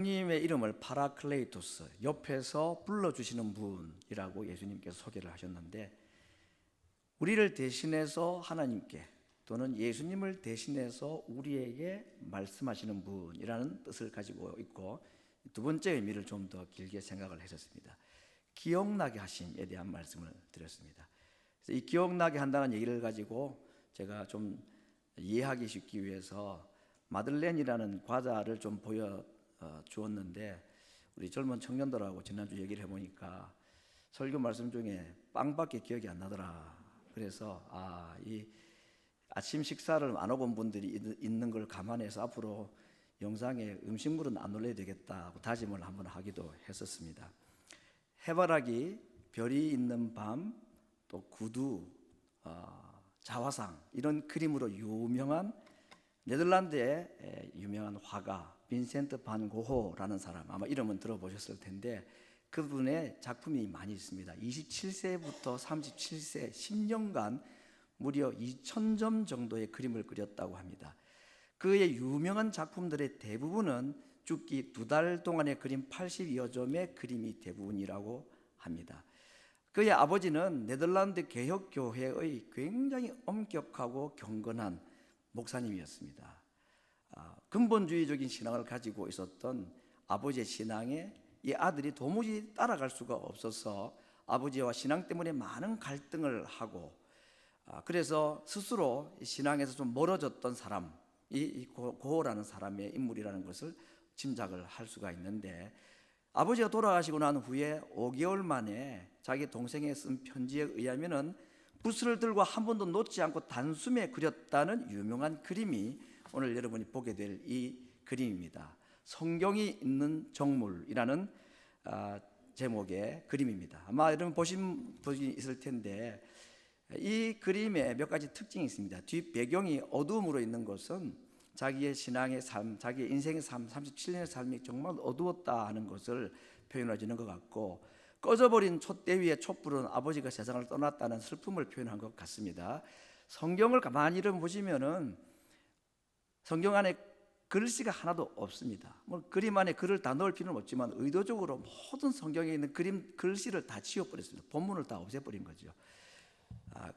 님의 이름을 파라클레이토스, 옆에서 불러주시는 분이라고 예수님께서 소개를 하셨는데, 우리를 대신해서 하나님께 또는 예수님을 대신해서 우리에게 말씀하시는 분이라는 뜻을 가지고 있고, 두 번째 의미를 좀 더 길게 생각을 했었습니다. 기억나게 하심에 대한 말씀을 드렸습니다. 그래서 이 기억나게 한다는 얘기를 가지고 제가 좀 이해하기 쉽기 위해서 마들렌이라는 과자를 좀 보여 주었는데, 우리 젊은 청년들하고 지난주 얘기를 해보니까 설교 말씀 중에 빵밖에 기억이 안 나더라. 그래서 이 아침 식사를 안 하고 온 분들이 있는 걸 감안해서 앞으로 영상에 음식물은 안 올려야 되겠다고 다짐을 한번 하기도 했었습니다. 해바라기, 별이 있는 밤, 또 구두, 자화상, 이런 그림으로 유명한 네덜란드의 유명한 화가 빈센트 반 고호라는 사람, 아마 이름은 들어보셨을 텐데, 그분의 작품이 많이 있습니다. 27세부터 37세 10년간 무려 2000점 정도의 그림을 그렸다고 합니다. 그의 유명한 작품들의 대부분은 죽기 2달 동안의 그림 82여 점의 그림이 대부분이라고 합니다. 그의 아버지는 네덜란드 개혁교회의 굉장히 엄격하고 경건한 목사님이었습니다. 근본주의적인 신앙을 가지고 있었던 아버지의 신앙에 이 아들이 도무지 따라갈 수가 없어서 아버지와 신앙 때문에 많은 갈등을 하고, 그래서 스스로 신앙에서 좀 멀어졌던 사람, 이 고호라는 사람의 인물이라는 것을 짐작을 할 수가 있는데, 아버지가 돌아가시고 난 후에 5개월 만에 자기 동생이 쓴 편지에 의하면은 붓을 들고 한 번도 놓지 않고 단숨에 그렸다는 유명한 그림이 오늘 여러분이 보게 될 이 그림입니다. 성경이 있는 정물이라는 제목의 그림입니다. 아마 여러분 보신 분이 있을 텐데, 이 그림에 몇 가지 특징이 있습니다. 뒷 배경이 어두움으로 있는 것은 자기의 신앙의 삶, 자기의 인생의 삶, 37년의 삶이 정말 어두웠다 하는 것을 표현해 주는 것 같고, 꺼져버린 촛대 위에 촛불은 아버지가 세상을 떠났다는 슬픔을 표현한 것 같습니다. 성경을 가만히 읽어보시면은 성경 안에 글씨가 하나도 없습니다. 그림 안에 글을 다 넣을 필요는 없지만 의도적으로 모든 성경에 있는 글씨를 다 지워버렸습니다. 본문을 다 없애버린 거죠.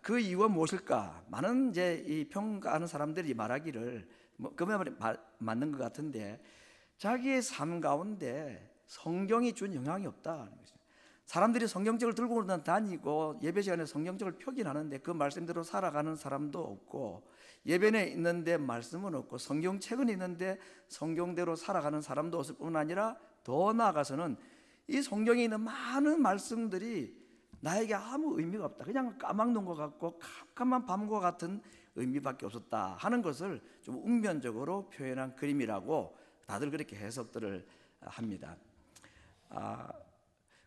그 이유가 무엇일까? 많은 이제 이 평가하는 사람들이 말하기를 그 말이 맞는 것 같은데, 자기의 삶 가운데 성경이 준 영향이 없다는 것입니다. 사람들이 성경책을 들고 다니고 예배 시간에 성경책을 펴긴 하는데 그 말씀대로 살아가는 사람도 없고, 예배에 있는데 말씀은 없고, 성경책은 있는데 성경대로 살아가는 사람도 없을 뿐만 아니라, 더 나아가서는 이 성경에 있는 많은 말씀들이 나에게 아무 의미가 없다, 그냥 까막눈 것 같고 캄캄한 밤과 같은 의미밖에 없었다 하는 것을 좀 웅변적으로 표현한 그림이라고 다들 그렇게 해석들을 합니다.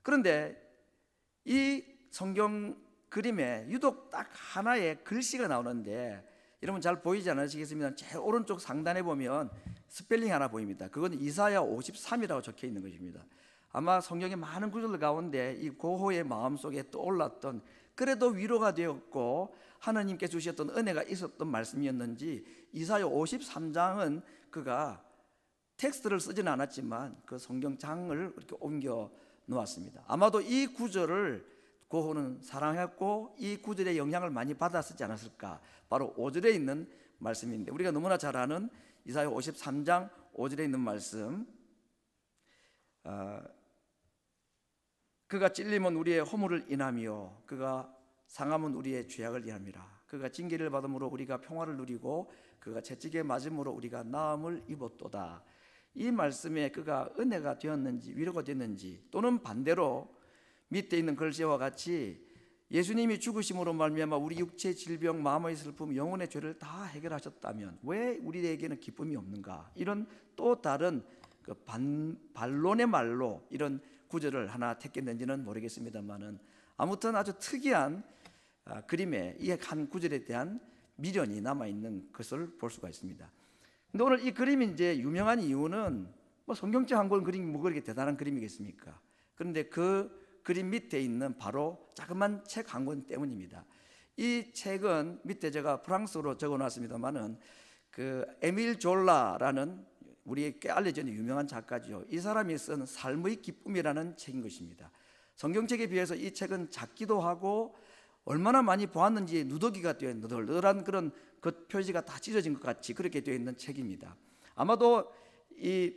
그런데 이 성경 그림에 유독 딱 하나의 글씨가 나오는데, 여러분 잘 보이지 않으시겠습니까? 제 오른쪽 상단에 보면 스펠링 하나 보입니다. 그건 이사야 53이라고 적혀 있는 것입니다. 아마 성경의 많은 구절 가운데 이 고호의 마음속에 떠올랐던, 그래도 위로가 되었고 하나님께 주셨던 은혜가 있었던 말씀이었는지, 이사야 53장은 그가 텍스트를 쓰지는 않았지만 그 성경장을 이렇게 옮겨 놓았습니다. 아마도 이 구절을 고호는 사랑했고 이 구절의 영향을 많이 받아 쓰지 않았을까. 바로 5절에 있는 말씀인데, 우리가 너무나 잘 아는 이사야 53장 5절에 있는 말씀, 그가 찔림은 우리의 허물을 인하며 그가 상함은 우리의 죄악을 인함이라. 그가 징계를 받음으로 우리가 평화를 누리고 그가 채찍에 맞음으로 우리가 나음을 입었도다. 이 말씀에 그가 은혜가 되었는지 위로가 됐는지, 또는 반대로 밑에 있는 글씨와 같이 예수님이 죽으심으로 말미암아 우리 육체의 질병, 마음의 슬픔, 영혼의 죄를 다 해결하셨다면 왜 우리에게는 기쁨이 없는가, 이런 또 다른 그 반론의 말로 이런 구절을 하나 택했는지는 모르겠습니다만은, 아무튼 아주 특이한 그림에 이 한 구절에 대한 미련이 남아있는 것을 볼 수가 있습니다. 근데 오늘 이 그림이 이제 유명한 이유는, 성경책 한 권 그림이 뭐 그렇게 대단한 그림이겠습니까? 그런데 그 그림 밑에 있는 바로 자그만 책 한 권 때문입니다. 이 책은 밑에 제가 프랑스어로 적어놨습니다만은 그 에밀 졸라라는 우리에게 알려져 있는 유명한 작가죠. 이 사람이 쓴 삶의 기쁨이라는 책인 것입니다. 성경책에 비해서 이 책은 작기도 하고 얼마나 많이 보았는지 누더기가 되어 있는 너덜너덜한 그런 그 표지가 다 찢어진 것 같이 그렇게 되어 있는 책입니다. 아마도 이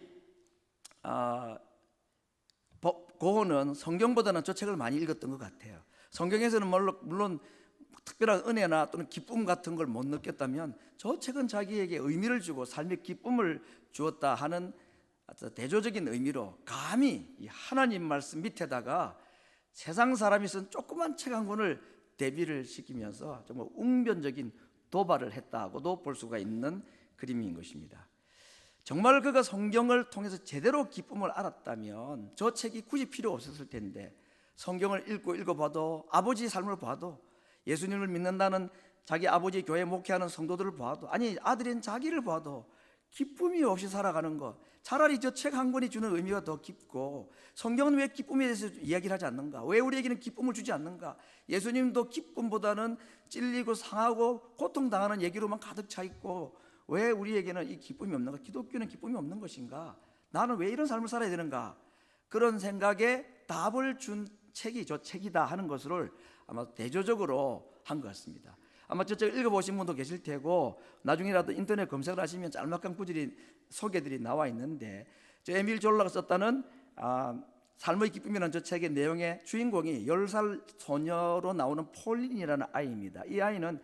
고흐는 성경보다는 저 책을 많이 읽었던 것 같아요. 성경에서는 물론 특별한 은혜나 또는 기쁨 같은 걸 못 느꼈다면 저 책은 자기에게 의미를 주고 삶의 기쁨을 주었다 하는 대조적인 의미로 감히 이 하나님 말씀 밑에다가 세상 사람이 쓴 조그만 책 한 권을 대비를 시키면서 정말 웅변적인 도발을 했다고도 볼 수가 있는 그림인 것입니다. 정말 그가 성경을 통해서 제대로 기쁨을 알았다면 저 책이 굳이 필요 없었을 텐데, 성경을 읽어봐도, 아버지 삶을 봐도, 예수님을 믿는다는 자기 아버지 교회 목회하는 성도들을 봐도, 아니 아들인 자기를 봐도 기쁨이 없이 살아가는 것, 차라리 저 책 한 권이 주는 의미가 더 깊고, 성경은 왜 기쁨에 대해서 이야기를 하지 않는가? 왜 우리에게는 기쁨을 주지 않는가? 예수님도 기쁨보다는 찔리고 상하고 고통당하는 얘기로만 가득 차 있고, 왜 우리에게는 이 기쁨이 없는가? 기독교는 기쁨이 없는 것인가? 나는 왜 이런 삶을 살아야 되는가? 그런 생각에 답을 준 책이 저 책이다 하는 것을 아마 대조적으로 한 것 같습니다. 아마 저 책 읽어보신 분도 계실 테고, 나중에라도 인터넷 검색을 하시면 짤막한 구절이 소개들이 나와 있는데, 저 에밀 졸라가 썼다는 삶의 기쁨이라는 저 책의 내용의 주인공이 10살 소녀로 나오는 폴린이라는 아이입니다. 이 아이는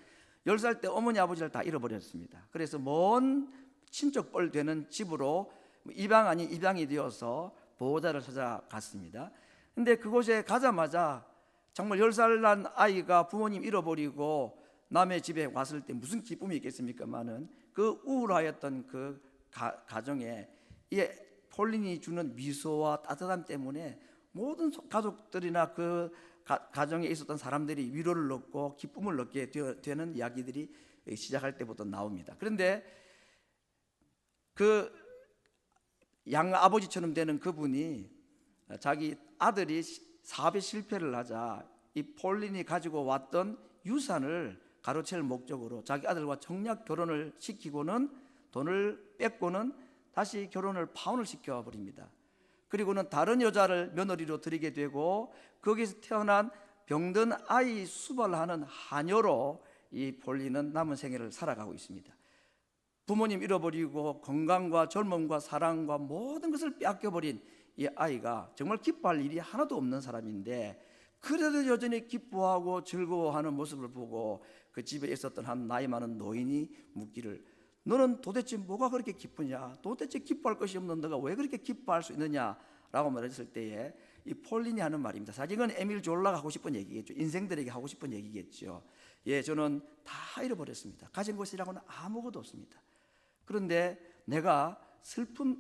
10살 때 어머니 아버지를 다 잃어버렸습니다. 그래서 먼 친척뻘 되는 집으로 입양 아닌 입양이 되어서 보호자를 찾아갔습니다. 근데 그곳에 가자마자 정말 10살 난 아이가 부모님 잃어버리고 남의 집에 왔을 때 무슨 기쁨이 있겠습니까마는 그 우울하였던 그 가정에 이 폴린이 주는 미소와 따뜻함 때문에 모든 가족들이나 그 가정에 있었던 사람들이 위로를 얻고 기쁨을 얻게 되는 이야기들이 시작할 때부터 나옵니다. 그런데 그 양아버지처럼 되는 그분이 자기 아들이 사업에 실패를 하자 이 폴린이 가지고 왔던 유산을 가로챌 목적으로 자기 아들과 정략 결혼을 시키고는 돈을 뺏고는 다시 결혼을 파혼을 시켜버립니다. 그리고는 다른 여자를 며느리로 들이게 되고, 거기서 태어난 병든 아이 수발하는 하녀로 이 폴린은 남은 생애를 살아가고 있습니다. 부모님 잃어버리고 건강과 젊음과 사랑과 모든 것을 빼앗겨버린 이 아이가 정말 기뻐할 일이 하나도 없는 사람인데, 그래도 여전히 기뻐하고 즐거워하는 모습을 보고 그 집에 있었던 한 나이 많은 노인이 묻기를, 너는 도대체 뭐가 그렇게 기쁘냐? 도대체 기뻐할 것이 없는 너가 왜 그렇게 기뻐할 수 있느냐? 라고 말했을 때에 이 폴린이 하는 말입니다. 사실 이건 에밀 졸라가 하고 싶은 얘기겠죠. 인생들에게 하고 싶은 얘기겠죠. 예, 저는 다 잃어버렸습니다. 가진 것이라고는 아무것도 없습니다. 그런데 내가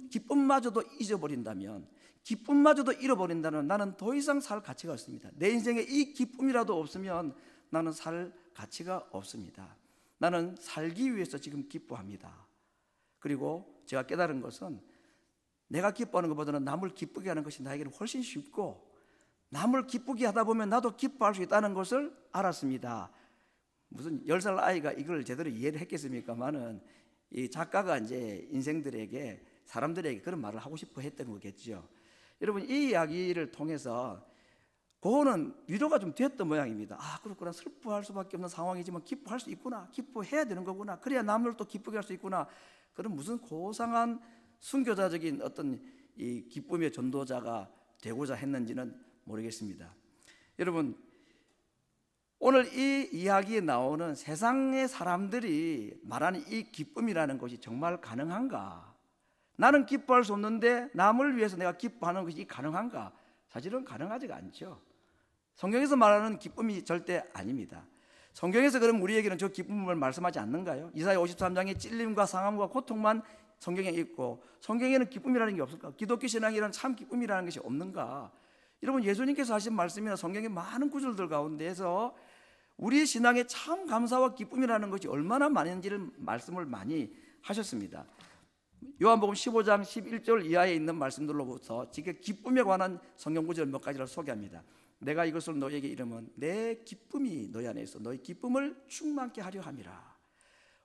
기쁨마저도 잊어버린다면, 기쁨마저도 잃어버린다면 나는 더 이상 살 가치가 없습니다. 내 인생에 이 기쁨이라도 없으면 나는 살 가치가 없습니다. 나는 살기 위해서 지금 기뻐합니다. 그리고 제가 깨달은 것은 내가 기뻐하는 것보다는 남을 기쁘게 하는 것이 나에게는 훨씬 쉽고, 남을 기쁘게 하다 보면 나도 기뻐할 수 있다는 것을 알았습니다. 무슨 10살 아이가 이걸 제대로 이해를 했겠습니까마는 이 작가가 이제 인생들에게, 사람들에게 그런 말을 하고 싶어 했던 거겠죠. 여러분, 이 이야기를 통해서 고흐는 위로가 좀 됐던 모양입니다. 그렇구나, 슬퍼할 수밖에 없는 상황이지만 기뻐할 수 있구나, 기뻐해야 되는 거구나, 그래야 남을 또 기쁘게 할 수 있구나. 그런 무슨 고상한 순교자적인 어떤 이 기쁨의 전도자가 되고자 했는지는 모르겠습니다. 여러분, 오늘 이 이야기에 나오는 세상의 사람들이 말하는 이 기쁨이라는 것이 정말 가능한가? 나는 기뻐할 수 없는데 남을 위해서 내가 기뻐하는 것이 가능한가? 사실은 가능하지가 않죠. 성경에서 말하는 기쁨이 절대 아닙니다. 성경에서 그럼 우리에게는 저 기쁨을 말씀하지 않는가요? 이사야 53장에 찔림과 상함과 고통만 성경에 있고, 성경에는 기쁨이라는 게 없을까? 기독교 신앙이란 참 기쁨이라는 것이 없는가? 여러분, 예수님께서 하신 말씀이나 성경의 많은 구절들 가운데에서 우리 신앙에 참 감사와 기쁨이라는 것이 얼마나 많은지를 말씀을 많이 하셨습니다. 요한복음 15장 11절 이하에 있는 말씀들로부터 지금 기쁨에 관한 성경 구절 몇 가지를 소개합니다. 내가 이것을 너희에게 이르면 내 기쁨이 너희 안에 있어 너희 기쁨을 충만케 하려 함이라.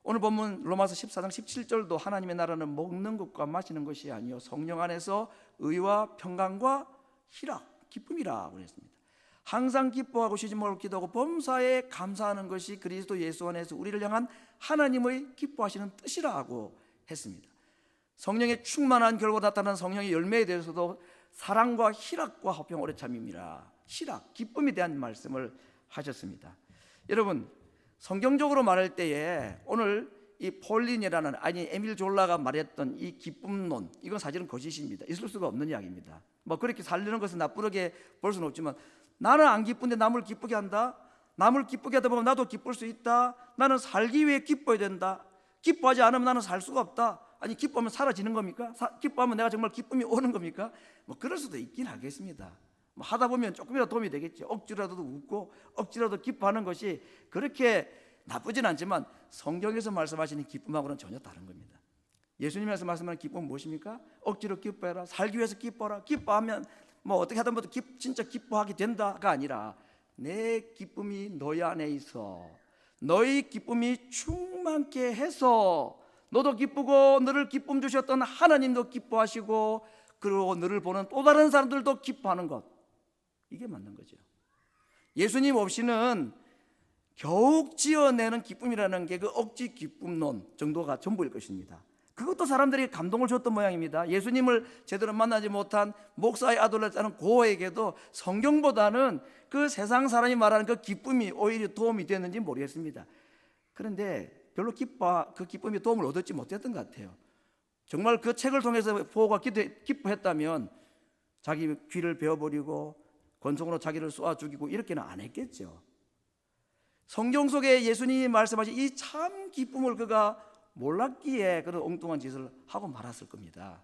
오늘 본문 로마서 14장 17절도 하나님의 나라는 먹는 것과 마시는 것이 아니요 성령 안에서 의와 평강과 희락, 기쁨이라 그랬습니다. 항상 기뻐하고 쉬지 말고 기도하고 범사에 감사하는 것이 그리스도 예수 안에서 우리를 향한 하나님의 기뻐하시는 뜻이라고 했습니다. 성령의 충만한 결과 나타나는 성령의 열매에 대해서도 사랑과 희락과 화평 오래 참입니다. 희락, 기쁨에 대한 말씀을 하셨습니다. 여러분, 성경적으로 말할 때에 오늘 이 폴린이라는 아니 에밀 졸라가 말했던 이 기쁨론, 이건 사실은 거짓입니다. 있을 수가 없는 이야기입니다. 뭐 그렇게 살려는 것은 나쁘게 볼 수는 없지만 나는 안 기쁜데 남을 기쁘게 한다. 남을 기쁘게 하다 보면 나도 기쁠 수 있다. 나는 살기 위해 기뻐야 된다. 기뻐하지 않으면 나는 살 수가 없다. 아니 기뻐하면 사라지는 겁니까? 기뻐하면 내가 정말 기쁨이 오는 겁니까? 뭐 그럴 수도 있긴 하겠습니다. 뭐 하다 보면 조금이라도 도움이 되겠죠. 억지라도 웃고 억지라도 기뻐하는 것이 그렇게 나쁘진 않지만 성경에서 말씀하시는 기쁨하고는 전혀 다른 겁니다. 예수님께서 말씀하는 기쁨은 무엇입니까? 억지로 기뻐해라. 살기 위해서 기뻐라. 기뻐하면 뭐 어떻게 하든 뭐 진짜 기뻐하게 된다가 아니라 내 기쁨이 너희 안에 있어. 너희 기쁨이 충만케 해서 너도 기쁘고 너를 기쁨 주셨던 하나님도 기뻐하시고 그리고 너를 보는 또 다른 사람들도 기뻐하는 것, 이게 맞는 거죠. 예수님 없이는 겨우 지어내는 기쁨이라는 게 그 억지 기쁨론 정도가 전부일 것입니다. 그것도 사람들이 감동을 줬던 모양입니다. 예수님을 제대로 만나지 못한 목사의 아들이라는 고에게도 성경보다는 그 세상 사람이 말하는 그 기쁨이 오히려 도움이 됐는지 모르겠습니다. 그런데 별로 그 기쁨이 도움을 얻지 못했던 것 같아요. 정말 그 책을 통해서 보고가 기뻐했다면 자기 귀를 베어버리고 권총으로 자기를 쏘아 죽이고 이렇게는 안 했겠죠. 성경 속에 예수님이 말씀하신 이 참 기쁨을 그가 몰랐기에 그런 엉뚱한 짓을 하고 말았을 겁니다.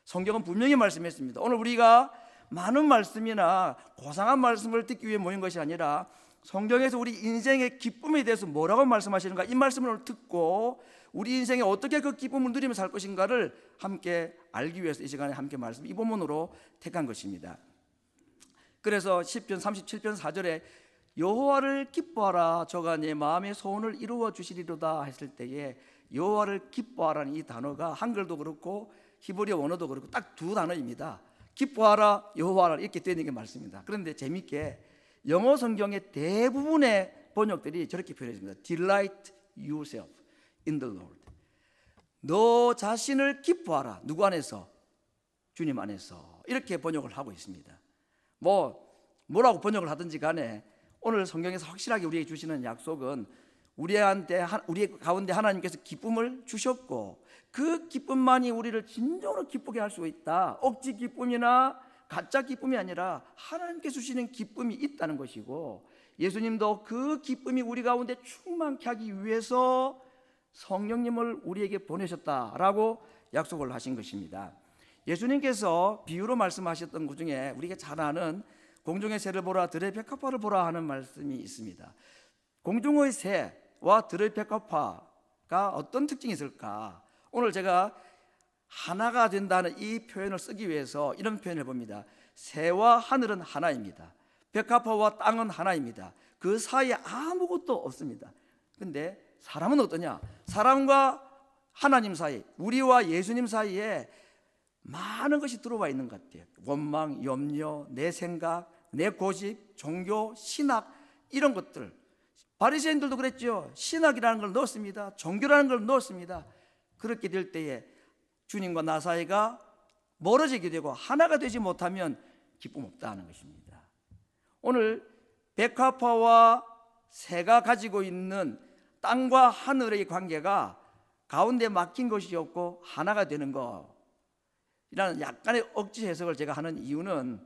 성경은 분명히 말씀했습니다. 오늘 우리가 많은 말씀이나 고상한 말씀을 듣기 위해 모인 것이 아니라 성경에서 우리 인생의 기쁨에 대해서 뭐라고 말씀하시는가, 이 말씀을 듣고 우리 인생에 어떻게 그 기쁨을 누리며 살 것인가를 함께 알기 위해서 이 시간에 함께 말씀, 이 본문으로 택한 것입니다. 그래서 시편 37편 4절에 여호와를 기뻐하라, 저가 내 마음의 소원을 이루어 주시리로다 했을 때에 여호와를 기뻐하라는 이 단어가 한글도 그렇고 히브리어 원어도 그렇고 딱 두 단어입니다. 기뻐하라, 여호와라 이렇게 되는 게 맞습니다. 그런데 재미있게 영어 성경의 대부분의 번역들이 저렇게 표현했습니다. Delight yourself in the Lord. 너 자신을 기뻐하라. 누구 안에서? 주님 안에서. 이렇게 번역을 하고 있습니다. 뭐라고 번역을 하든지 간에 오늘 성경에서 확실하게 우리에게 주시는 약속은 우리 가운데 하나님께서 기쁨을 주셨고 그 기쁨만이 우리를 진정으로 기쁘게 할 수 있다. 억지 기쁨이나 가짜 기쁨이 아니라 하나님께서 주시는 기쁨이 있다는 것이고, 예수님도 그 기쁨이 우리 가운데 충만케 하기 위해서 성령님을 우리에게 보내셨다라고 약속을 하신 것입니다. 예수님께서 비유로 말씀하셨던 것 중에 우리가 잘 아는 공중의 새를 보라 들의 백합화를 보라 하는 말씀이 있습니다. 공중의 새와 들의 백합화가 어떤 특징이 있을까? 오늘 제가 하나가 된다는 이 표현을 쓰기 위해서 이런 표현을 봅니다. 새와 하늘은 하나입니다. 백합화와 땅은 하나입니다. 그 사이에 아무것도 없습니다. 근데 사람은 어떠냐? 사람과 하나님 사이, 우리와 예수님 사이에 많은 것이 들어와 있는 것 같아요. 원망, 염려, 내 생각, 내 고집, 종교, 신학, 이런 것들. 바리새인들도 그랬죠. 신학이라는 걸 넣었습니다. 종교라는 걸 넣었습니다. 그렇게 될 때에 주님과 나 사이가 멀어지게 되고 하나가 되지 못하면 기쁨 없다는 것입니다. 오늘 백합화와 새가 가지고 있는 땅과 하늘의 관계가 가운데 막힌 것이 없고 하나가 되는 것, 이라는 약간의 억지 해석을 제가 하는 이유는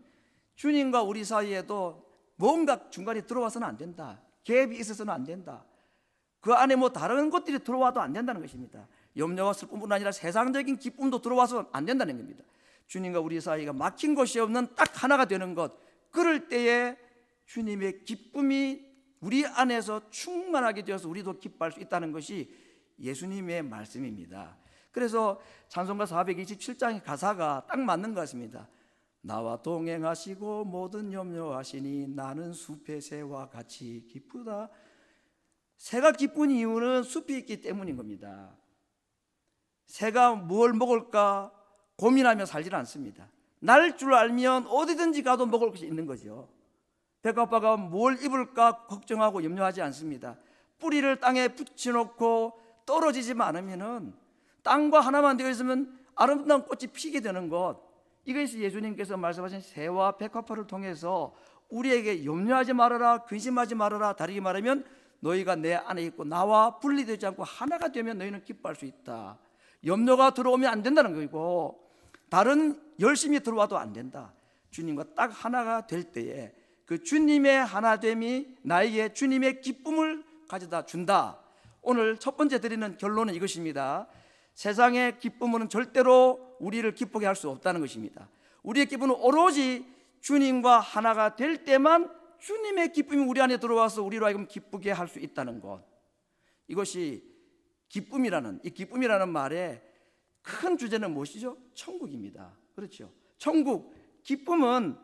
주님과 우리 사이에도 뭔가 중간에 들어와서는 안 된다. 갭이 있어서는 안 된다. 그 안에 뭐 다른 것들이 들어와도 안 된다는 것입니다. 염려와 슬픔뿐 아니라 세상적인 기쁨도 들어와서 안 된다는 겁니다. 주님과 우리 사이가 막힌 것이 없는 딱 하나가 되는 것, 그럴 때에 주님의 기쁨이 우리 안에서 충만하게 되어서 우리도 기뻐할 수 있다는 것이 예수님의 말씀입니다. 그래서 찬송가 427장의 가사가 딱 맞는 것 같습니다. 나와 동행하시고 모든 염려하시니 나는 숲의 새와 같이 기쁘다. 새가 기쁜 이유는 숲이 있기 때문인 겁니다. 새가 뭘 먹을까 고민하며 살지는 않습니다. 날 줄 알면 어디든지 가도 먹을 것이 있는 거죠. 백합화가 뭘 입을까 걱정하고 염려하지 않습니다. 뿌리를 땅에 붙여놓고 떨어지지만 않으면은 땅과 하나만 되어 있으면 아름다운 꽃이 피게 되는 것, 이것이 예수님께서 말씀하신 새와 백합화를 통해서 우리에게 염려하지 말아라, 근심하지 말아라, 다르게 말하면 너희가 내 안에 있고 나와 분리되지 않고 하나가 되면 너희는 기뻐할 수 있다. 염려가 들어오면 안 된다는 거고, 다른 열심히 들어와도 안 된다. 주님과 딱 하나가 될 때에 그 주님의 하나됨이 나에게 주님의 기쁨을 가져다 준다. 오늘 첫 번째 드리는 결론은 이것입니다. 세상의 기쁨은 절대로 우리를 기쁘게 할 수 없다는 것입니다. 우리의 기쁨은 오로지 주님과 하나가 될 때만 주님의 기쁨이 우리 안에 들어와서 우리로 하여금 기쁘게 할 수 있다는 것, 이것이 기쁨이라는, 이 기쁨이라는 말의 큰 주제는 무엇이죠? 천국입니다. 그렇죠? 천국, 기쁨은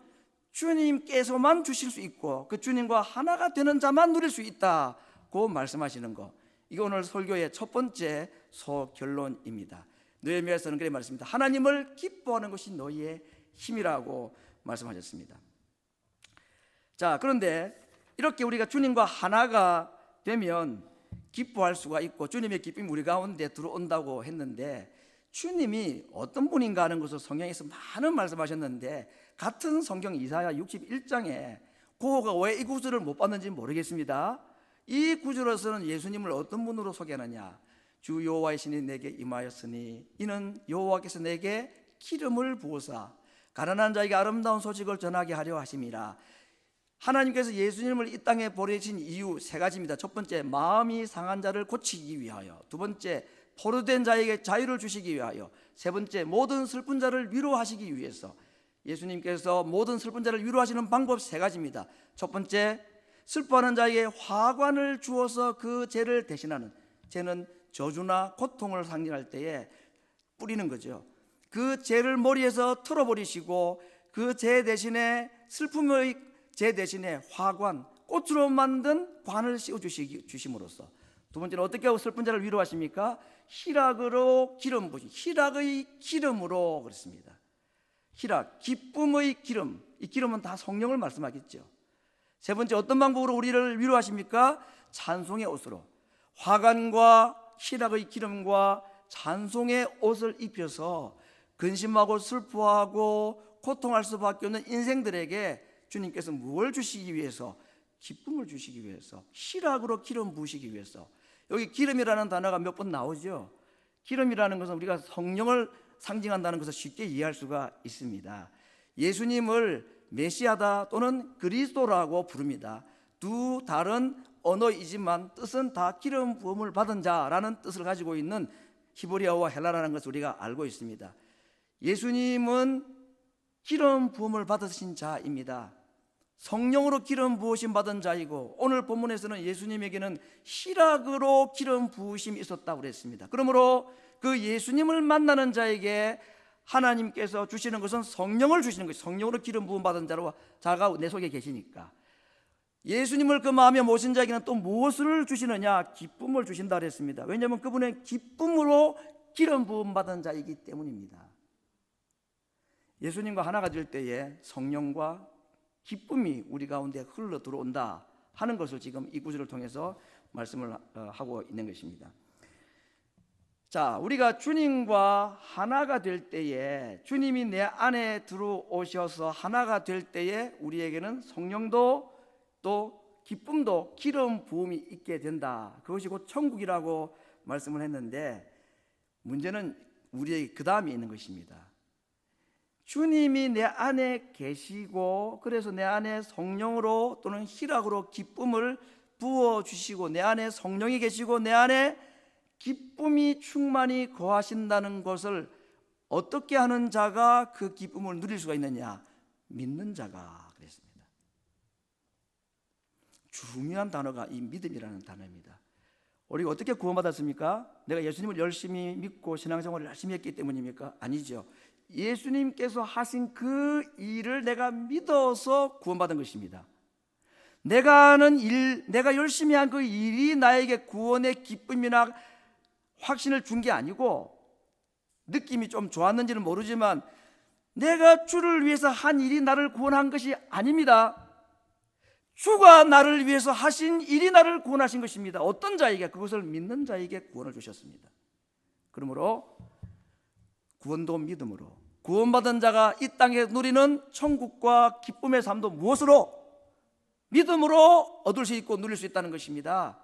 주님께서만 주실 수 있고 그 주님과 하나가 되는 자만 누릴 수 있다고 말씀하시는 것, 이게 오늘 설교의 첫 번째 소결론입니다. 느헤미야서는 그렇게 말했습니다. 하나님을 기뻐하는 것이 너희의 힘이라고 말씀하셨습니다. 자, 그런데 이렇게 우리가 주님과 하나가 되면 기뻐할 수가 있고 주님의 기쁨이 우리 가운데 들어온다고 했는데, 주님이 어떤 분인가 하는 것을 성경에서 많은 말씀하셨는데, 같은 성경 이사야 61장에 고호가 왜 이 구절을 못 봤는지 모르겠습니다. 이 구절에서는 예수님을 어떤 분으로 소개하느냐? 주 여호와의 신이 내게 임하였으니 이는 여호와께서 내게 기름을 부으사 가난한 자에게 아름다운 소식을 전하게 하려 하심이라. 하나님께서 예수님을 이 땅에 보내신 이유 세 가지입니다. 첫 번째, 마음이 상한 자를 고치기 위하여. 두 번째, 포로된 자에게 자유를 주시기 위하여. 세 번째, 모든 슬픈 자를 위로하시기 위해서. 예수님께서 모든 슬픈 자를 위로하시는 방법 세 가지입니다. 첫 번째, 슬퍼하는 자에게 화관을 주어서 그 죄를 대신하는, 죄는 저주나 고통을 상징할 때에 뿌리는 거죠. 그 죄를 머리에서 털어버리시고 그 죄 대신에, 슬픔의 죄 대신에 화관, 꽃으로 만든 관을 씌워주심으로써. 두 번째는 어떻게 하고 슬픈 자를 위로하십니까? 희락으로 기름 부으시, 희락의 기름으로 그랬습니다. 희락, 기쁨의 기름, 이 기름은 다 성령을 말씀하겠죠. 세 번째, 어떤 방법으로 우리를 위로하십니까? 찬송의 옷으로, 화관과 희락의 기름과 찬송의 옷을 입혀서 근심하고 슬퍼하고 고통할 수밖에 없는 인생들에게 주님께서 무엇을 주시기 위해서? 기쁨을 주시기 위해서, 희락으로 기름 부으시기 위해서. 여기 기름이라는 단어가 몇 번 나오죠. 기름이라는 것은 우리가 성령을 상징한다는 것을 쉽게 이해할 수가 있습니다. 예수님을 메시아다 또는 그리스도라고 부릅니다. 두 다른 언어이지만 뜻은 다 기름 부음을 받은 자라는 뜻을 가지고 있는 히브리어와 헬라라는 것을 우리가 알고 있습니다. 예수님은 기름 부음을 받으신 자입니다. 성령으로 기름 부으심 받은 자이고, 오늘 본문에서는 예수님에게는 희락으로 기름 부으심이 있었다고 그랬습니다. 그러므로 그 예수님을 만나는 자에게 하나님께서 주시는 것은 성령을 주시는 것이, 성령으로 기름 부음 받은 자가 내 속에 계시니까. 예수님을 그 마음에 모신 자에게는 또 무엇을 주시느냐? 기쁨을 주신다 그랬습니다. 왜냐하면 그분은 기쁨으로 기름 부음 받은 자이기 때문입니다. 예수님과 하나가 될 때에 성령과 기쁨이 우리 가운데 흘러 들어온다 하는 것을 지금 이 구절을 통해서 말씀을 하고 있는 것입니다. 자, 우리가 주님과 하나가 될 때에, 주님이 내 안에 들어오셔서 하나가 될 때에 우리에게는 성령도 또 기쁨도 기름 부음이 있게 된다. 그것이 곧 천국이라고 말씀을 했는데, 문제는 우리에게 그 다음에 있는 것입니다. 주님이 내 안에 계시고, 그래서 내 안에 성령으로 또는 희락으로 기쁨을 부어주시고, 내 안에 성령이 계시고 내 안에 기쁨이 충만히 거하신다는 것을 어떻게 하는 자가 그 기쁨을 누릴 수가 있느냐? 믿는 자가 그랬습니다. 중요한 단어가 이 믿음이라는 단어입니다. 우리가 어떻게 구원받았습니까? 내가 예수님을 열심히 믿고 신앙생활을 열심히 했기 때문입니까? 아니죠. 예수님께서 하신 그 일을 내가 믿어서 구원받은 것입니다. 내가 하는 일, 내가 열심히 한 그 일이 나에게 구원의 기쁨이나 확신을 준 게 아니고, 느낌이 좀 좋았는지는 모르지만 내가 주를 위해서 한 일이 나를 구원한 것이 아닙니다. 주가 나를 위해서 하신 일이 나를 구원하신 것입니다. 어떤 자에게? 그것을 믿는 자에게 구원을 주셨습니다. 그러므로 구원도 믿음으로, 구원받은 자가 이 땅에 누리는 천국과 기쁨의 삶도 무엇으로? 믿음으로 얻을 수 있고 누릴 수 있다는 것입니다.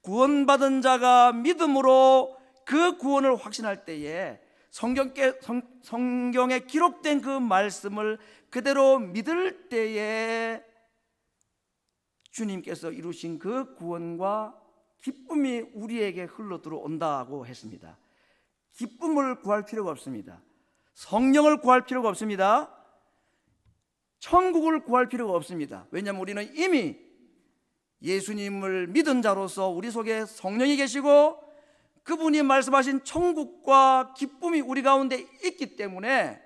구원받은 자가 믿음으로 그 구원을 확신할 때에 성경에 기록된 그 말씀을 그대로 믿을 때에 주님께서 이루신 그 구원과 기쁨이 우리에게 흘러 들어온다고 했습니다. 기쁨을 구할 필요가 없습니다. 성령을 구할 필요가 없습니다. 천국을 구할 필요가 없습니다. 왜냐하면 우리는 이미 예수님을 믿은 자로서 우리 속에 성령이 계시고 그분이 말씀하신 천국과 기쁨이 우리 가운데 있기 때문에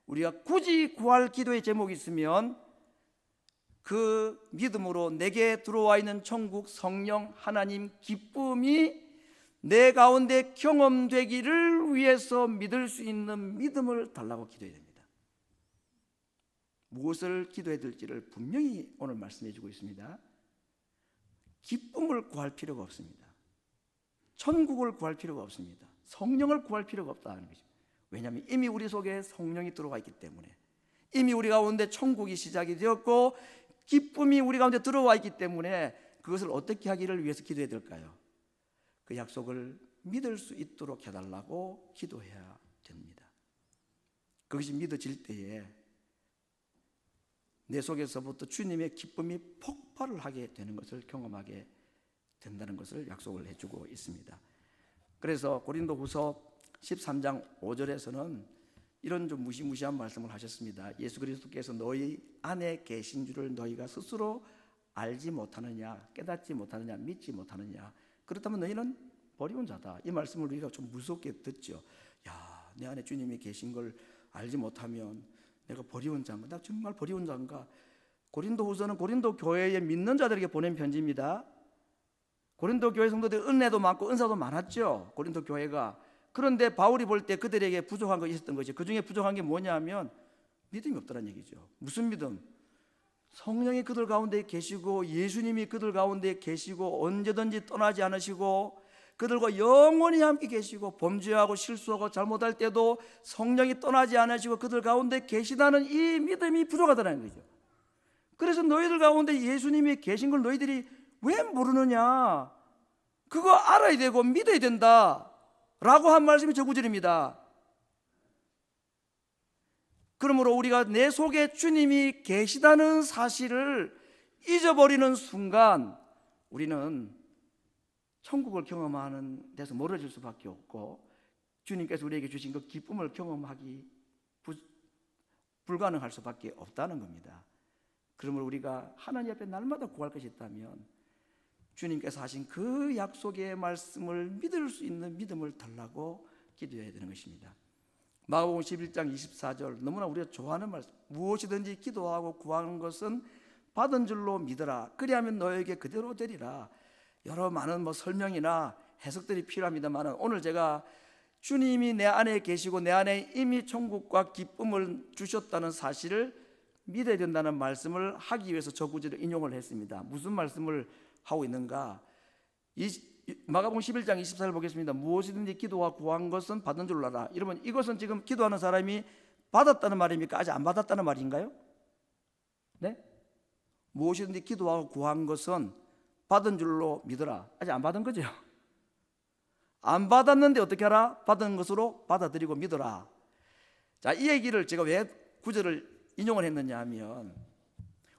우리가 굳이 구할 기도의 제목이 있으면 그 믿음으로 내게 들어와 있는 천국, 성령, 하나님 기쁨이 내 가운데 경험되기를 위해서 믿을 수 있는 믿음을 달라고 기도해야 됩니다. 무엇을 기도해야 될지를 분명히 오늘 말씀해 주고 있습니다. 기쁨을 구할 필요가 없습니다. 천국을 구할 필요가 없습니다. 성령을 구할 필요가 없다는 것입니다. 왜냐하면 이미 우리 속에 성령이 들어와 있기 때문에, 이미 우리 가운데 천국이 시작이 되었고 기쁨이 우리 가운데 들어와 있기 때문에 그것을 어떻게 하기를 위해서 기도해야 될까요? 그 약속을 믿을 수 있도록 해달라고 기도해야 됩니다. 그것이 믿어질 때에 내 속에서부터 주님의 기쁨이 폭발을 하게 되는 것을 경험하게 된다는 것을 약속을 해주고 있습니다. 그래서 고린도후서 13장 5절에서는 이런 좀 무시무시한 말씀을 하셨습니다. 예수 그리스도께서 너희 안에 계신 줄을 너희가 스스로 알지 못하느냐, 깨닫지 못하느냐, 믿지 못하느냐. 그렇다면 너희는 버리운 자다. 이 말씀을 우리가 좀 무섭게 듣죠. 야, 내 안에 주님이 계신 걸 알지 못하면 내가 버리운 자인가? 나 정말 버리운 자인가? 고린도후서는 고린도 교회에 믿는 자들에게 보낸 편지입니다. 고린도 교회 성도들 은혜도 많고 은사도 많았죠, 고린도 교회가. 그런데 바울이 볼 때 그들에게 부족한 것이 있었던 거죠. 그 중에 부족한 게 뭐냐면 믿음이 없다는 얘기죠. 무슨 믿음? 성령이 그들 가운데 계시고 예수님이 그들 가운데 계시고 언제든지 떠나지 않으시고 그들과 영원히 함께 계시고 범죄하고 실수하고 잘못할 때도 성령이 떠나지 않으시고 그들 가운데 계시다는 이 믿음이 부족하다는 거죠. 그래서 너희들 가운데 예수님이 계신 걸 너희들이 왜 모르느냐? 그거 알아야 되고 믿어야 된다 라고 한 말씀이 저 구절입니다. 그러므로 우리가 내 속에 주님이 계시다는 사실을 잊어버리는 순간 우리는 천국을 경험하는 데서 멀어질 수밖에 없고 주님께서 우리에게 주신 그 기쁨을 경험하기 불가능할 수밖에 없다는 겁니다. 그러므로 우리가 하나님 앞에 날마다 구할 것이 있다면 주님께서 하신 그 약속의 말씀을 믿을 수 있는 믿음을 달라고 기도해야 되는 것입니다. 마가복음 11장 24절, 너무나 우리가 좋아하는 말씀. 무엇이든지 기도하고 구하는 것은 받은 줄로 믿어라. 그리하면 너에게 그대로 되리라. 여러 많은 설명이나 해석들이 필요합니다만 오늘 제가 주님이 내 안에 계시고 내 안에 이미 천국과 기쁨을 주셨다는 사실을 믿어야 된다는 말씀을 하기 위해서 저 구절을 인용을 했습니다. 무슨 말씀을 하고 있는가? 마가복음 11장 24절 보겠습니다. 무엇이든지 기도와 구한 것은 받은 줄로 알아. 여러분, 이것은 지금 기도하는 사람이 받았다는 말입니까? 아직 안 받았다는 말인가요? 네? 무엇이든지 기도하고 구한 것은 받은 줄로 믿어라. 아직 안 받은 거죠? 안 받았는데 어떻게 하라? 받은 것으로 받아들이고 믿어라. 자, 이 얘기를 제가 왜 구절을 인용을 했느냐 하면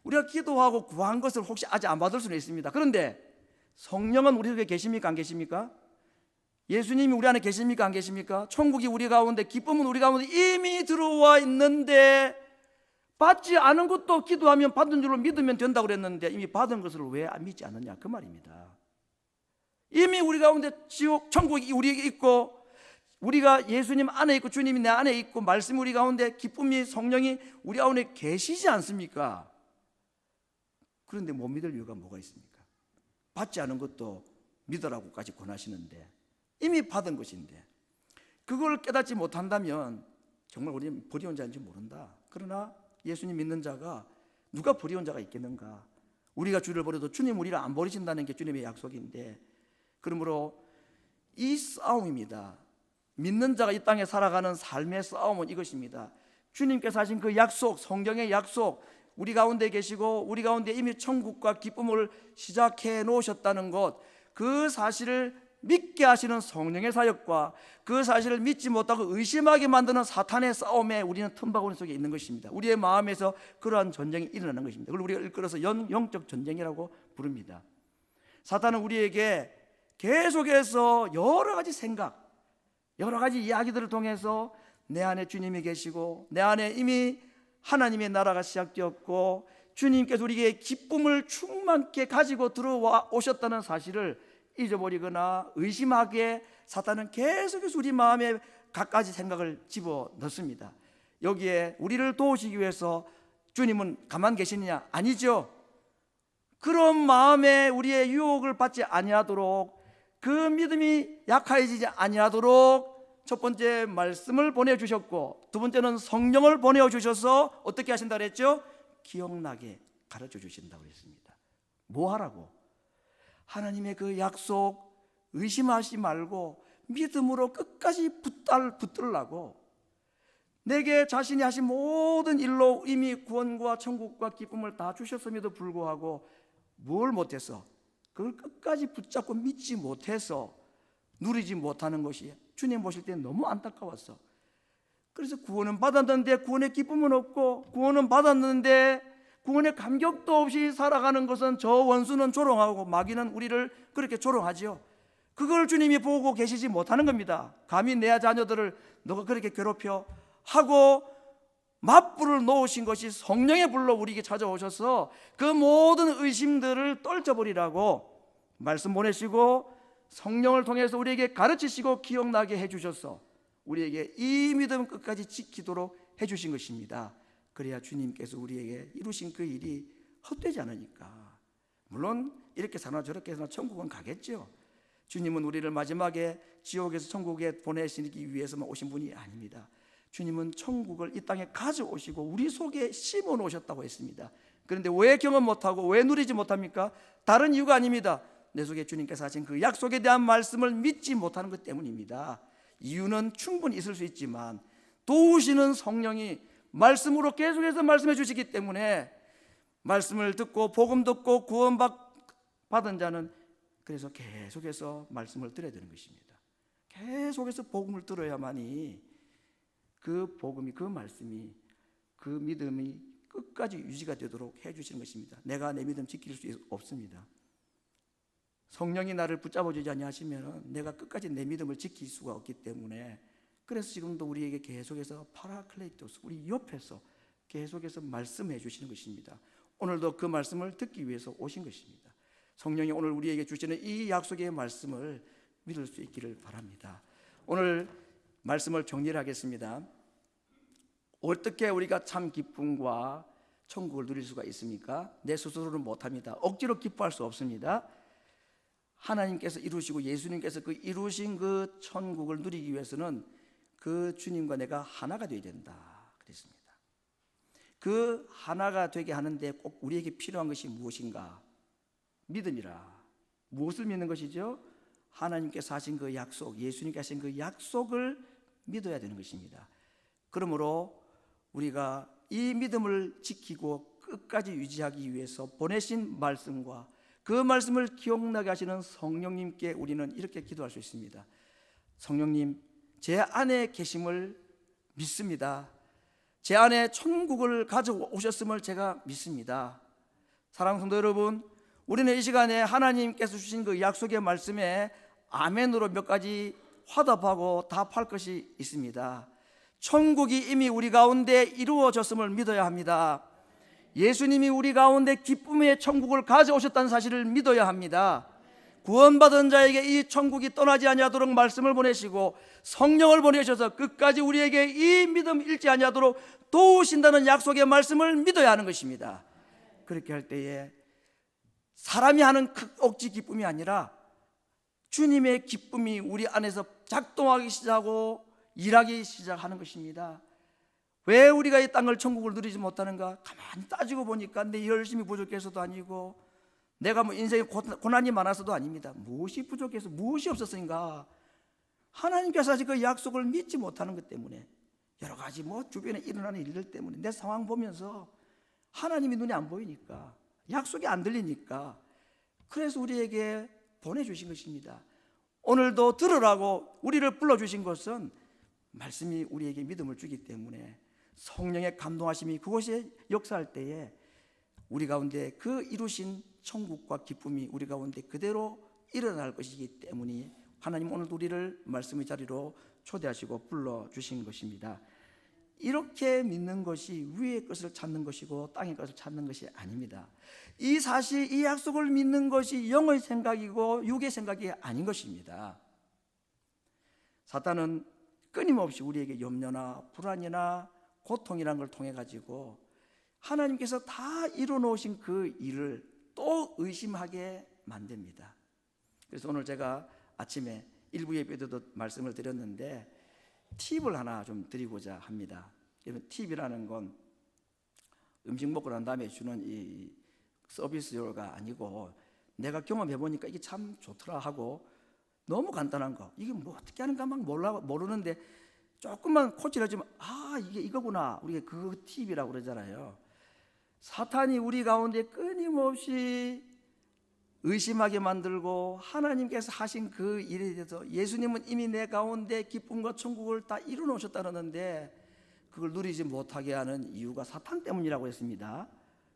우리가 기도하고 구한 것을 혹시 아직 안 받을 수는 있습니다. 그런데 성령은 우리 속에 계십니까? 안 계십니까? 예수님이 우리 안에 계십니까? 안 계십니까? 천국이 우리 가운데, 기쁨은 우리 가운데 이미 들어와 있는데 받지 않은 것도 기도하면 받은 줄로 믿으면 된다고 그랬는데 이미 받은 것을 왜 안 믿지 않느냐 그 말입니다. 이미 우리 가운데 지옥, 천국이 우리에게 있고 우리가 예수님 안에 있고 주님이 내 안에 있고 말씀이 우리 가운데, 기쁨이 성령이 우리 가운데 계시지 않습니까? 그런데 못 믿을 이유가 뭐가 있습니까? 받지 않은 것도 믿으라고까지 권하시는데 이미 받은 것인데 그걸 깨닫지 못한다면 정말 우리는 버리온 자인지 모른다. 그러나 예수님 믿는 자가 누가 버리온 자가 있겠는가? 우리가 주를 버려도 주님 우리를 안 버리신다는 게 주님의 약속인데, 그러므로 이 싸움입니다. 믿는 자가 이 땅에 살아가는 삶의 싸움은 이것입니다. 주님께서 하신 그 약속, 성경의 약속, 우리 가운데 계시고 우리 가운데 이미 천국과 기쁨을 시작해 놓으셨다는 것, 그 사실을 믿게 하시는 성령의 사역과 그 사실을 믿지 못하고 의심하게 만드는 사탄의 싸움에 우리는 틈바구니 속에 있는 것입니다. 우리의 마음에서 그러한 전쟁이 일어나는 것입니다. 그걸 우리가 일컬어서 영적 전쟁이라고 부릅니다. 사탄은 우리에게 계속해서 여러 가지 생각, 여러 가지 이야기들을 통해서 내 안에 주님이 계시고 내 안에 이미 하나님의 나라가 시작되었고 주님께서 우리에게 기쁨을 충만케 가지고 들어와 오셨다는 사실을 잊어버리거나 의심하게 사탄은 계속해서 우리 마음에 갖가지 생각을 집어넣습니다. 여기에 우리를 도우시기 위해서 주님은 가만 계시느냐? 아니죠. 그런 마음에 우리의 유혹을 받지 아니하도록, 그 믿음이 약해지지 아니하도록 첫 번째 말씀을 보내주셨고, 두 번째는 성령을 보내주셔서 어떻게 하신다 그랬죠? 기억나게 가르쳐 주신다고 했습니다. 뭐 하라고? 하나님의 그 약속 의심하지 말고 믿음으로 끝까지 붙들라고. 내게 자신이 하신 모든 일로 이미 구원과 천국과 기쁨을 다 주셨음에도 불구하고 뭘 못해서, 그걸 끝까지 붙잡고 믿지 못해서 누리지 못하는 것이 주님 보실 때 너무 안타까웠어. 그래서 구원은 받았는데 구원의 기쁨은 없고, 구원은 받았는데 구원의 감격도 없이 살아가는 것은 저 원수는 조롱하고 마귀는 우리를 그렇게 조롱하지요. 그걸 주님이 보고 계시지 못하는 겁니다. 감히 내 자녀들을 너가 그렇게 괴롭혀 하고 맞불을 놓으신 것이 성령의 불로 우리에게 찾아오셔서 그 모든 의심들을 떨쳐버리라고 말씀 보내시고 성령을 통해서 우리에게 가르치시고 기억나게 해주셔서 우리에게 이 믿음 끝까지 지키도록 해주신 것입니다. 그래야 주님께서 우리에게 이루신 그 일이 헛되지 않으니까. 물론 이렇게 사나 저렇게 사나 천국은 가겠죠. 주님은 우리를 마지막에 지옥에서 천국에 보내시기 위해서만 오신 분이 아닙니다. 주님은 천국을 이 땅에 가져오시고 우리 속에 심어 놓으셨다고 했습니다. 그런데 왜 경험 못하고 왜 누리지 못합니까? 다른 이유가 아닙니다. 내 속에 주님께서 하신 그 약속에 대한 말씀을 믿지 못하는 것 때문입니다. 이유는 충분히 있을 수 있지만 도우시는 성령이 말씀으로 계속해서 말씀해 주시기 때문에 말씀을 듣고 복음 듣고 구원받은 자는 그래서 계속해서 말씀을 들어야 되는 것입니다. 계속해서 복음을 들어야만이 그 복음이, 그 말씀이, 그 믿음이 끝까지 유지가 되도록 해주시는 것입니다. 내가 내 믿음 지킬 수 없습니다. 성령이 나를 붙잡아주지 아니하시면 내가 끝까지 내 믿음을 지킬 수가 없기 때문에, 그래서 지금도 우리에게 계속해서 파라클레이토스, 우리 옆에서 계속해서 말씀해 주시는 것입니다. 오늘도 그 말씀을 듣기 위해서 오신 것입니다. 성령이 오늘 우리에게 주시는 이 약속의 말씀을 믿을 수 있기를 바랍니다. 오늘 말씀을 정리를 하겠습니다. 어떻게 우리가 참 기쁨과 천국을 누릴 수가 있습니까? 내 스스로는 못합니다. 억지로 기뻐할 수 없습니다. 하나님께서 이루시고 예수님께서 그 이루신 그 천국을 누리기 위해서는 그 주님과 내가 하나가 되어야 된다 그랬습니다. 그 하나가 되게 하는데 꼭 우리에게 필요한 것이 무엇인가? 믿음이라. 무엇을 믿는 것이죠? 하나님께서 하신 그 약속, 예수님께서 하신 그 약속을 믿어야 되는 것입니다. 그러므로 우리가 이 믿음을 지키고 끝까지 유지하기 위해서 보내신 말씀과 그 말씀을 기억나게 하시는 성령님께 우리는 이렇게 기도할 수 있습니다. 성령님, 제 안에 계심을 믿습니다. 제 안에 천국을 가져오셨음을 제가 믿습니다. 사랑하는 성도 여러분, 우리는 이 시간에 하나님께서 주신 그 약속의 말씀에 아멘으로 몇 가지 화답하고 답할 것이 있습니다. 천국이 이미 우리 가운데 이루어졌음을 믿어야 합니다. 예수님이 우리 가운데 기쁨의 천국을 가져오셨다는 사실을 믿어야 합니다. 구원받은 자에게 이 천국이 떠나지 아니하도록 말씀을 보내시고 성령을 보내셔서 끝까지 우리에게 이 믿음 잃지 아니하도록 도우신다는 약속의 말씀을 믿어야 하는 것입니다. 그렇게 할 때에 사람이 하는 억지 기쁨이 아니라 주님의 기쁨이 우리 안에서 작동하기 시작하고 일하기 시작하는 것입니다. 왜 우리가 이 땅을 천국을 누리지 못하는가? 가만히 따지고 보니까 내 열심이 부족해서도 아니고 내가 뭐 인생에 고난이 많아서도 아닙니다. 무엇이 부족해서 무엇이 없었으니까 하나님께서 아직 그 약속을 믿지 못하는 것 때문에 여러 가지 뭐 주변에 일어나는 일들 때문에 내 상황 보면서 하나님이 눈에 안 보이니까 약속이 안 들리니까 그래서 우리에게 보내주신 것입니다. 오늘도 들으라고 우리를 불러주신 것은 말씀이 우리에게 믿음을 주기 때문에 성령의 감동하심이 그곳에 역사할 때에 우리 가운데 그 이루신 천국과 기쁨이 우리 가운데 그대로 일어날 것이기 때문에 하나님 오늘도 우리를 말씀의 자리로 초대하시고 불러주신 것입니다. 이렇게 믿는 것이 위의 것을 찾는 것이고 땅의 것을 찾는 것이 아닙니다. 이 사실, 이 약속을 믿는 것이 영의 생각이고 육의 생각이 아닌 것입니다. 사탄은 끊임없이 우리에게 염려나 불안이나 고통이라는 걸 통해 가지고 하나님께서 다 이루어놓으신 그 일을 또 의심하게 만듭니다. 그래서 오늘 제가 아침에 일부 예배 때도 말씀을 드렸는데 팁을 하나 좀 드리고자 합니다. 팁이라는 건 음식 먹고 난 다음에 주는 이 서비스료가 아니고 내가 경험해 보니까 이게 참 좋더라 하고 너무 간단한 거, 이게 뭐 어떻게 하는가 막 모르는데 조금만 코치해주면 이게 이거구나, 우리가 그 팁이라고 그러잖아요. 사탄이 우리 가운데 끊임없이 의심하게 만들고 하나님께서 하신 그 일에 대해서 예수님은 이미 내 가운데 기쁨과 천국을 다 이루어 놓으셨다는데 그걸 누리지 못하게 하는 이유가 사탄 때문이라고 했습니다.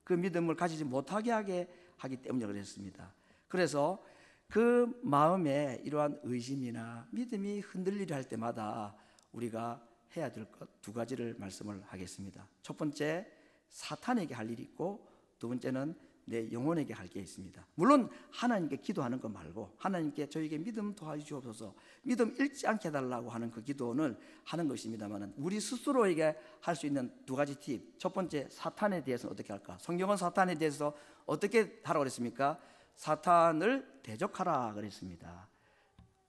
그 믿음을 가지지 못하게 하기 때문이라고 했습니다. 그래서 그 마음에 이러한 의심이나 믿음이 흔들리려 할 때마다 우리가 해야 될 것 두 가지를 말씀을 하겠습니다. 첫 번째, 사탄에게 할 일이 있고 두 번째는 내 영혼에게 할 게 있습니다. 물론 하나님께 기도하는 것 말고 하나님께 저에게 믿음 도와주옵소서, 믿음 잃지 않게 해달라고 하는 그 기도는 하는 것입니다만 우리 스스로에게 할 수 있는 두 가지 팁. 첫 번째, 사탄에 대해서는 어떻게 할까? 성경은 사탄에 대해서 어떻게 하라고 그랬습니까? 사탄을 대적하라 그랬습니다.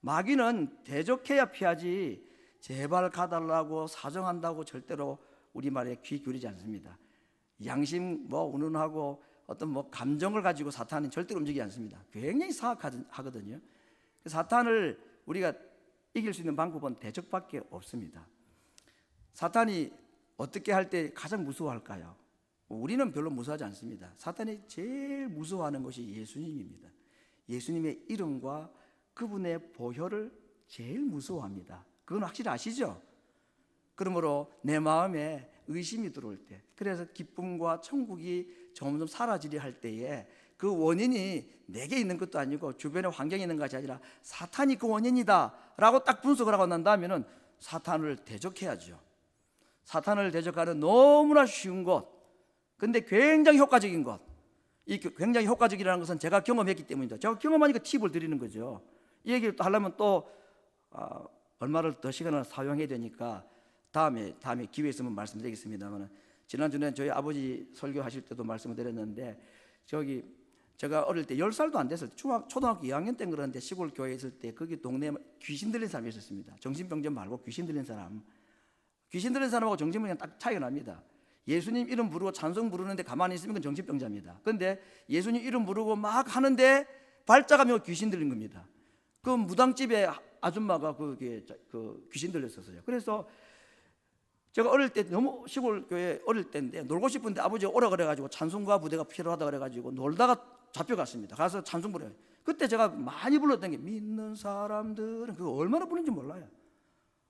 마귀는 대적해야 피하지 제발 가달라고 사정한다고 절대로 우리말에 귀 기울이지 않습니다. 양심 운운하고 어떤 감정을 가지고 사탄은 절대로 움직이지 않습니다. 굉장히 사악하거든요. 사탄을 우리가 이길 수 있는 방법은 대적밖에 없습니다. 사탄이 어떻게 할 때 가장 무서워할까요? 우리는 별로 무서워하지 않습니다. 사탄이 제일 무서워하는 것이 예수님입니다. 예수님의 이름과 그분의 보혈을 제일 무서워합니다. 그건 확실히 아시죠? 그러므로 내 마음에 의심이 들어올 때, 그래서 기쁨과 천국이 점점 사라지려 할 때에 그 원인이 내게 있는 것도 아니고 주변의 환경에 있는 것이 아니라 사탄이 그 원인이다 라고 딱 분석을 하고 난 다음에는 사탄을 대적해야죠. 사탄을 대적하는 너무나 쉬운 것, 근데 굉장히 효과적인 것, 이 굉장히 효과적이라는 것은 제가 경험했기 때문입니다. 제가 경험하니까 팁을 드리는 거죠. 이 얘기를 또 하려면 또 얼마를 더 시간을 사용해야 되니까 다음에 기회 있으면 말씀드리겠습니다만, 지난주에 저희 아버지 설교하실 때도 말씀을 드렸는데, 제가 어릴 때 10살도 안 됐을 때 초등학교 2학년 때 그러는데 시골 교회에 있을 때 거기 동네에 귀신 들린 사람이 있었습니다. 정신병자 말고 귀신 들린 사람하고 정신병자는 딱 차이가 납니다. 예수님 이름 부르고 찬송 부르는데 가만히 있으면 그건 정신병자입니다. 그런데 예수님 이름 부르고 막 하는데 발작하면 귀신 들린 겁니다. 그 무당집에 아줌마가 그 귀신 들렸었어요. 그래서 제가 어릴 때 너무 시골 교회 어릴 때인데 놀고 싶은데 아버지가 오라 그래가지고 찬송가 부대가 필요하다 그래가지고 놀다가 잡혀갔습니다. 가서 찬송 부르요. 그때 제가 많이 불렀던 게 믿는 사람들은 그거 얼마나 부르는지 몰라요.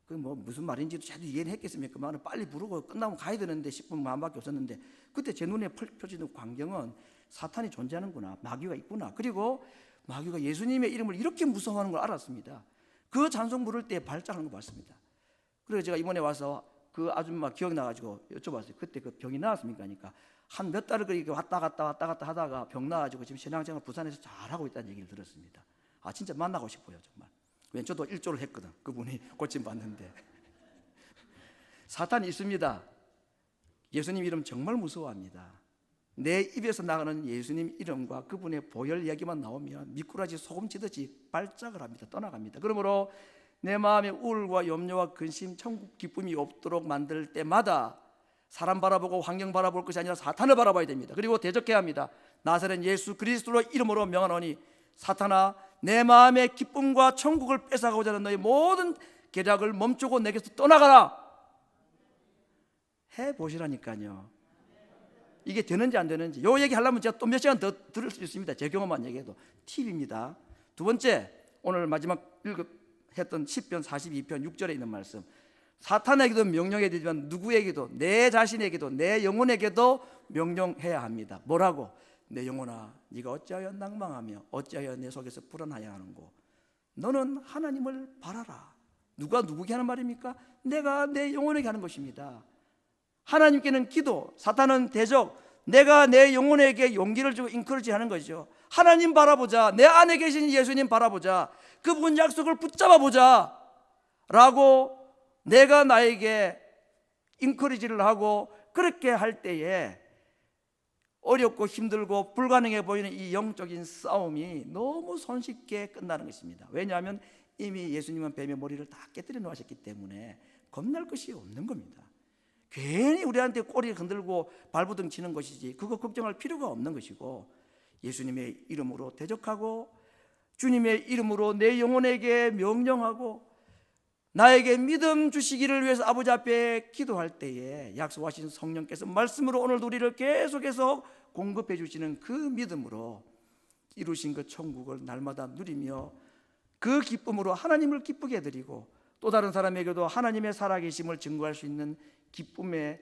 그 무슨 말인지도 제대로 이해는 했겠습니까? 그 말은 빨리 부르고 끝나면 가야 되는데 10분 마음밖에 없었는데 그때 제 눈에 펼쳐지는 광경은 사탄이 존재하는구나, 마귀가 있구나. 그리고 마귀가 예수님의 이름을 이렇게 무서워하는 걸 알았습니다. 그 찬송 부를 때 발작하는 거 봤습니다. 그래서 제가 이번에 와서 그 아줌마 기억나가지고 여쭤봤어요. 그때 그 병이 나았습니까? 하니까 한 몇 달을 그렇게 왔다 갔다 하다가 병 나가지고 지금 신앙생활 부산에서 잘하고 있다는 얘기를 들었습니다. 진짜 만나고 싶어요, 정말. 왜냐면 저도 일조를 했거든. 그분이 고침받는데. 사탄이 있습니다. 예수님 이름 정말 무서워합니다. 내 입에서 나가는 예수님 이름과 그분의 보혈 얘기만 나오면 미꾸라지 소금 치듯이 발작을 합니다. 떠나갑니다. 그러므로 내 마음에 우울과 염려와 근심, 천국 기쁨이 없도록 만들 때마다 사람 바라보고 환경 바라볼 것이 아니라 사탄을 바라봐야 됩니다. 그리고 대적해야 합니다. 나사렛 예수 그리스도로 이름으로 명하노니 사탄아, 내 마음의 기쁨과 천국을 뺏어가고자 하는 너의 모든 계략을 멈추고 내게서 떠나가라. 해보시라니까요. 이게 되는지 안 되는지. 요 얘기 하려면 제가 또 몇 시간 더 들을 수 있습니다. 제 경험만 얘기해도. 팁입니다. 두 번째, 오늘 마지막 했던 10편 42편 6절에 있는 말씀. 사탄에게도 명령해야 되지만 누구에게도, 내 자신에게도, 내 영혼에게도 명령해야 합니다. 뭐라고? 내 영혼아, 네가 어찌하여 낭망하며 어찌하여 내 속에서 불안하여 하는고? 너는 하나님을 바라라. 누가 누구에게 하는 말입니까? 내가 내 영혼에게 하는 것입니다. 하나님께는 기도, 사탄은 대적, 내가 내 영혼에게 용기를 주고 인커리지 하는 거죠. 하나님 바라보자. 내 안에 계신 예수님 바라보자. 그분 약속을 붙잡아 보자 라고 내가 나에게 인커리지를 하고, 그렇게 할 때에 어렵고 힘들고 불가능해 보이는 이 영적인 싸움이 너무 손쉽게 끝나는 것입니다. 왜냐하면 이미 예수님은 뱀의 머리를 다 깨뜨려 놓으셨기 때문에 겁날 것이 없는 겁니다. 괜히 우리한테 꼬리 흔들고 발부둥 치는 것이지 그거 걱정할 필요가 없는 것이고, 예수님의 이름으로 대적하고 주님의 이름으로 내 영혼에게 명령하고 나에게 믿음 주시기를 위해서 아버지 앞에 기도할 때에 약속하신 성령께서 말씀으로 오늘 우리를 계속해서 공급해 주시는 그 믿음으로 이루신 그 천국을 날마다 누리며 그 기쁨으로 하나님을 기쁘게 드리고 또 다른 사람에게도 하나님의 살아계심을 증거할 수 있는 기쁨의